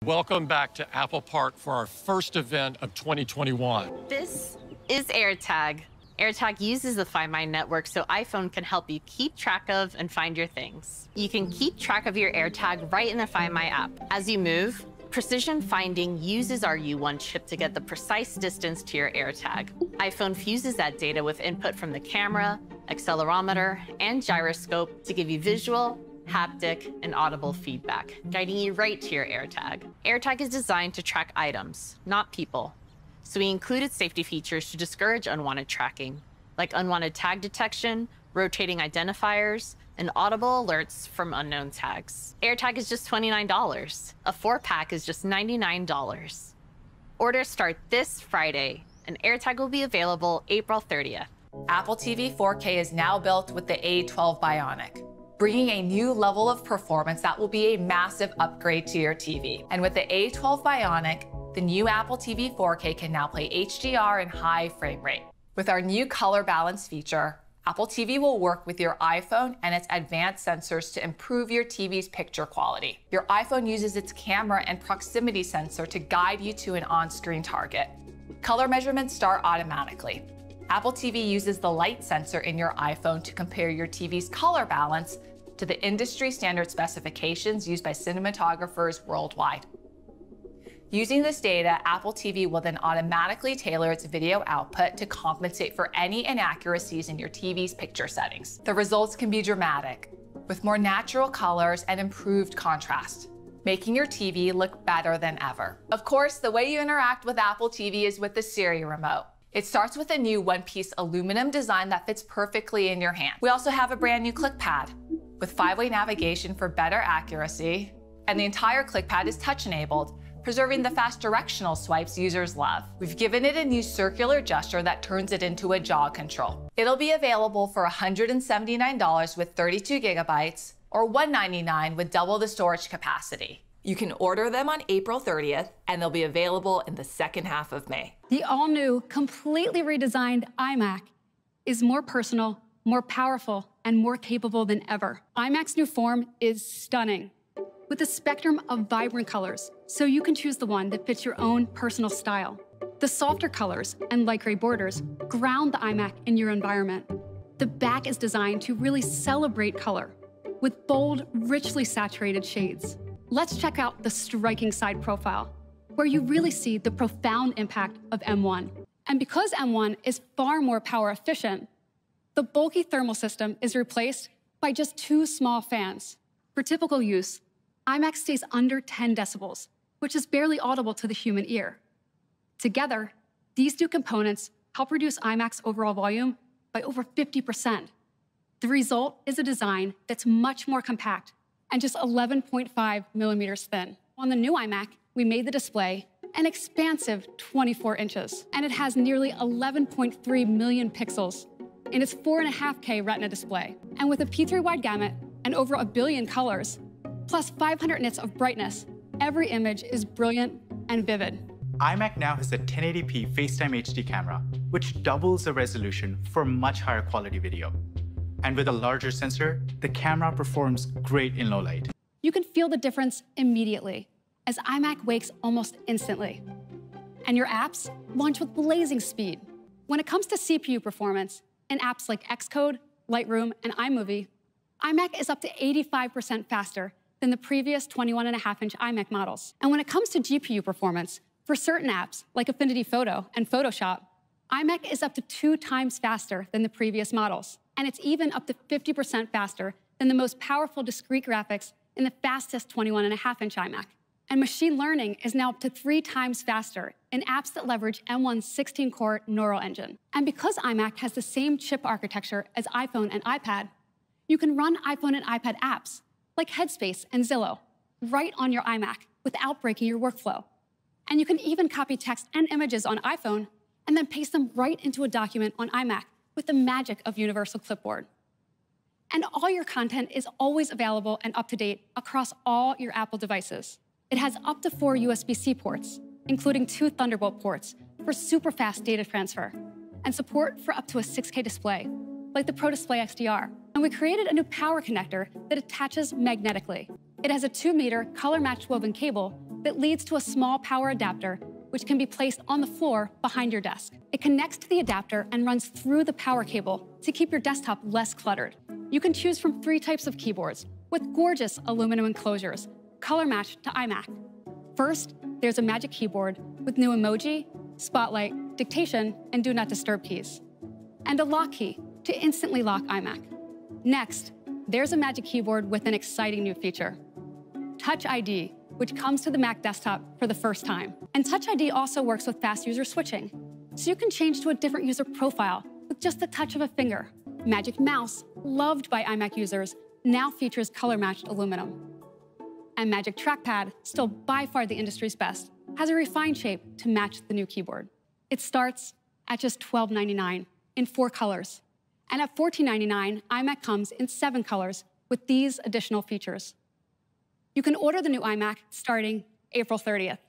welcome back to Apple Park for our first event of 2021. This is AirTag. AirTag uses the Find My network so iPhone can help you keep track of and find your things. You can keep track of your AirTag right in the Find My app. As you move, Precision Finding uses our U1 chip to get the precise distance to your AirTag. iPhone fuses that data with input from the camera, accelerometer, and gyroscope to give you visual, haptic, and audible feedback, guiding you right to your AirTag. AirTag is designed to track items, not people. So we included safety features to discourage unwanted tracking, like unwanted tag detection, rotating identifiers, and audible alerts from unknown tags. AirTag is just $29. A 4-pack is just $99. Orders start this Friday, and AirTag will be available April 30th. Apple TV 4K is now built with the A12 Bionic, bringing a new level of performance that will be a massive upgrade to your TV. And with the A12 Bionic, the new Apple TV 4K can now play HDR and high frame rate. With our new color balance feature, Apple TV will work with your iPhone and its advanced sensors to improve your TV's picture quality. Your iPhone uses its camera and proximity sensor to guide you to an on-screen target. Color measurements start automatically. Apple TV uses the light sensor in your iPhone to compare your TV's color balance to the industry standard specifications used by cinematographers worldwide. Using this data, Apple TV will then automatically tailor its video output to compensate for any inaccuracies in your TV's picture settings. The results can be dramatic, with more natural colors and improved contrast, making your TV look better than ever. Of course, the way you interact with Apple TV is with the Siri remote. It starts with a new one-piece aluminum design that fits perfectly in your hand. We also have a brand new ClickPad with 5-way navigation for better accuracy, and the entire ClickPad is touch-enabled, preserving the fast directional swipes users love. We've given it a new circular gesture that turns it into a jaw control. It'll be available for $179 with 32 gigabytes or $199 with double the storage capacity. You can order them on April 30th, and they'll be available in the second half of May. The all-new, completely redesigned iMac is more personal, more powerful, and more capable than ever. iMac's new form is stunning, with a spectrum of vibrant colors, so you can choose the one that fits your own personal style. The softer colors and light gray borders ground the iMac in your environment. The back is designed to really celebrate color, with bold, richly saturated shades. Let's check out the striking side profile, where you really see the profound impact of M1. And because M1 is far more power efficient, the bulky thermal system is replaced by just 2 small fans. For typical use, iMac stays under 10 decibels, which is barely audible to the human ear. Together, these 2 components help reduce iMac's overall volume by over 50%. The result is a design that's much more compact and just 11.5 millimeters thin. On the new iMac, we made the display an expansive 24 inches, and it has nearly 11.3 million pixels in its 4.5K Retina display. And with a P3 wide gamut and over 1 billion colors, plus 500 nits of brightness, every image is brilliant and vivid. iMac now has a 1080p FaceTime HD camera, which doubles the resolution for much higher quality video. And with a larger sensor, the camera performs great in low light. You can feel the difference immediately, as iMac wakes almost instantly. And your apps launch with blazing speed. When it comes to CPU performance, in apps like Xcode, Lightroom, and iMovie, iMac is up to 85% faster than the previous 21.5-inch iMac models. And when it comes to GPU performance, for certain apps like Affinity Photo and Photoshop, iMac is up to 2 times faster than the previous models. And it's even up to 50% faster than the most powerful discrete graphics in the fastest 21.5-inch iMac. And machine learning is now up to 3 times faster in apps that leverage M1's 16-core neural engine. And because iMac has the same chip architecture as iPhone and iPad, you can run iPhone and iPad apps like Headspace and Zillow right on your iMac without breaking your workflow. And you can even copy text and images on iPhone and then paste them right into a document on iMac with the magic of Universal Clipboard. And all your content is always available and up to date across all your Apple devices. It has up to 4 USB-C ports, including 2 Thunderbolt ports for super fast data transfer, and support for up to a 6K display, like the Pro Display XDR. And we created a new power connector that attaches magnetically. It has a 2-meter color-matched woven cable that leads to a small power adapter, which can be placed on the floor behind your desk. It connects to the adapter and runs through the power cable to keep your desktop less cluttered. You can choose from 3 types of keyboards with gorgeous aluminum enclosures, color matched to iMac. First, there's a Magic Keyboard with new emoji, spotlight, dictation, and do not disturb keys, and a lock key to instantly lock iMac. Next, there's a Magic Keyboard with an exciting new feature, Touch ID, which comes to the Mac desktop for the first time. And Touch ID also works with fast user switching, so you can change to a different user profile with just the touch of a finger. Magic Mouse, loved by iMac users, now features color-matched aluminum. And Magic Trackpad, still by far the industry's best, has a refined shape to match the new keyboard. It starts at just $12.99 in 4 colors. And at $14.99, iMac comes in 7 colors with these additional features. You can order the new iMac starting April 30th,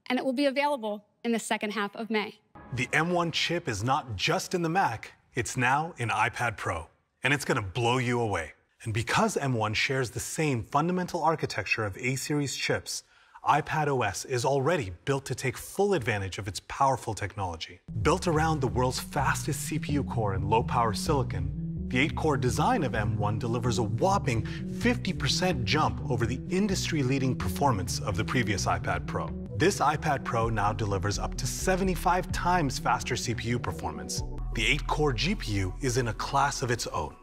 and it will be available in the second half of May. The M1 chip is not just in the Mac, it's now in iPad Pro, and it's going to blow you away. And because M1 shares the same fundamental architecture of A-series chips, iPadOS is already built to take full advantage of its powerful technology. Built around the world's fastest CPU core and low-power silicon, the 8-core design of M1 delivers a whopping 50% jump over the industry-leading performance of the previous iPad Pro. This iPad Pro now delivers up to 75 times faster CPU performance. The 8-core GPU is in a class of its own,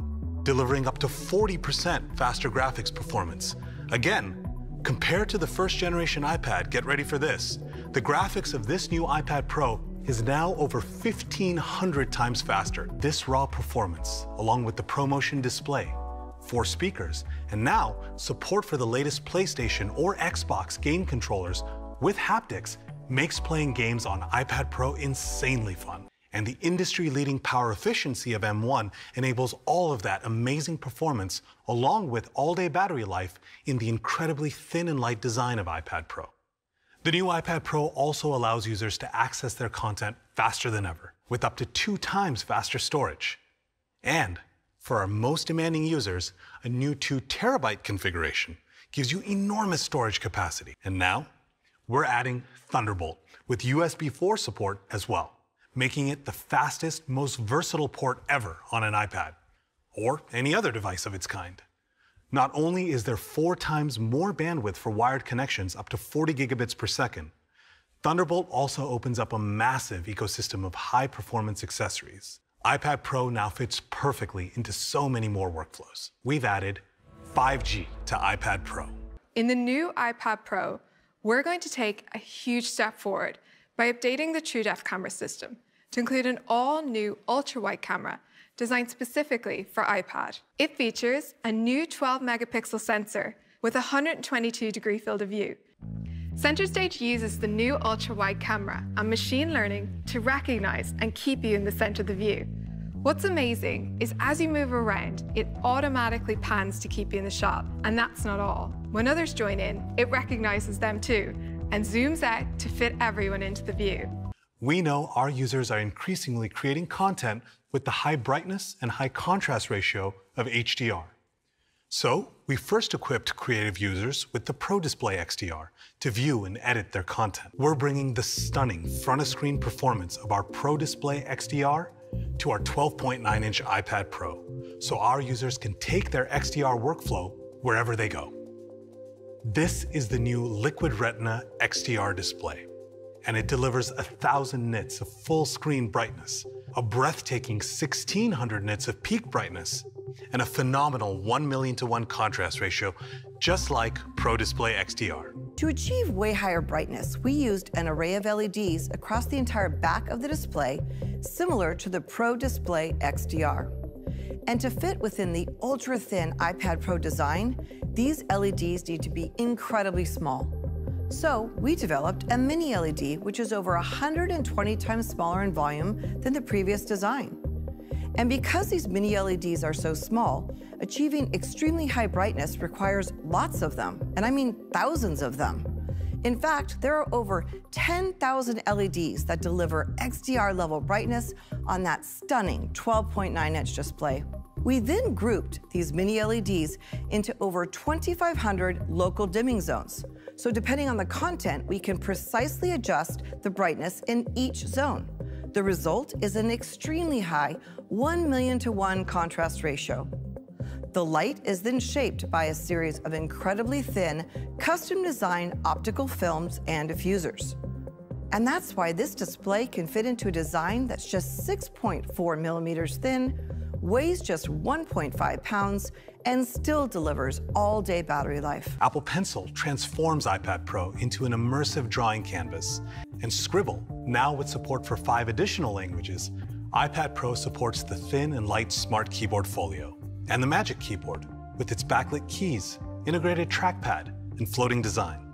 delivering up to 40% faster graphics performance. Again, compared to the first-generation iPad, get ready for this. The graphics of this new iPad Pro is now over 1,500 times faster. This raw performance, along with the ProMotion display, 4 speakers, and now support for the latest PlayStation or Xbox game controllers with haptics, makes playing games on iPad Pro insanely fun. And the industry-leading power efficiency of M1 enables all of that amazing performance along with all-day battery life in the incredibly thin and light design of iPad Pro. The new iPad Pro also allows users to access their content faster than ever, with up to 2 times faster storage. And for our most demanding users, a new 2 terabyte configuration gives you enormous storage capacity. And now, we're adding Thunderbolt with USB 4 support as well, making it the fastest, most versatile port ever on an iPad, or any other device of its kind. Not only is there 4 times more bandwidth for wired connections up to 40 gigabits per second, Thunderbolt also opens up a massive ecosystem of high-performance accessories. iPad Pro now fits perfectly into so many more workflows. We've added 5G to iPad Pro. In the new iPad Pro, we're going to take a huge step forward by updating the TrueDepth camera system to include an all-new ultra-wide camera designed specifically for iPad. It features a new 12-megapixel sensor with a 122-degree field of view. Center Stage uses the new ultra-wide camera and machine learning to recognize and keep you in the center of the view. What's amazing is as you move around, it automatically pans to keep you in the shot. And that's not all. When others join in, it recognizes them too and zooms out to fit everyone into the view. We know our users are increasingly creating content with the high brightness and high contrast ratio of HDR. So we first equipped creative users with the Pro Display XDR to view and edit their content. We're bringing the stunning front-of-screen performance of our Pro Display XDR to our 12.9-inch iPad Pro, so our users can take their XDR workflow wherever they go. This is the new Liquid Retina XDR display, and it delivers 1,000 nits of full-screen brightness, a breathtaking 1,600 nits of peak brightness, and a phenomenal 1,000,000:1 contrast ratio, just like Pro Display XDR. To achieve way higher brightness, we used an array of LEDs across the entire back of the display, similar to the Pro Display XDR. And to fit within the ultra-thin iPad Pro design, these LEDs need to be incredibly small. So we developed a mini LED, which is over 120 times smaller in volume than the previous design. And because these mini LEDs are so small, achieving extremely high brightness requires lots of them, and I mean thousands of them. In fact, there are over 10,000 LEDs that deliver XDR-level brightness on that stunning 12.9-inch display. We then grouped these mini LEDs into over 2,500 local dimming zones, So depending on the content, we can precisely adjust the brightness in each zone. The result is an extremely high 1,000,000:1 contrast ratio. The light is then shaped by a series of incredibly thin, custom-designed optical films and diffusers. And that's why this display can fit into a design that's just 6.4 millimeters thin, weighs just 1.5 pounds, and still delivers all-day battery life. Apple Pencil transforms iPad Pro into an immersive drawing canvas. And Scribble, now with support for 5 additional languages, iPad Pro supports the thin and light Smart Keyboard Folio. And the Magic Keyboard, with its backlit keys, integrated trackpad, and floating design.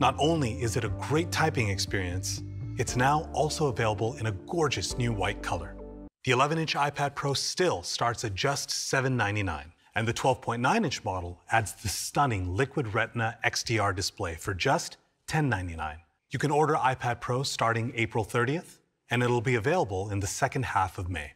Not only is it a great typing experience, it's now also available in a gorgeous new white color. The 11-inch iPad Pro still starts at just $799, and the 12.9-inch model adds the stunning Liquid Retina XDR display for just $1099. You can order iPad Pro starting April 30th, and it'll be available in the second half of May.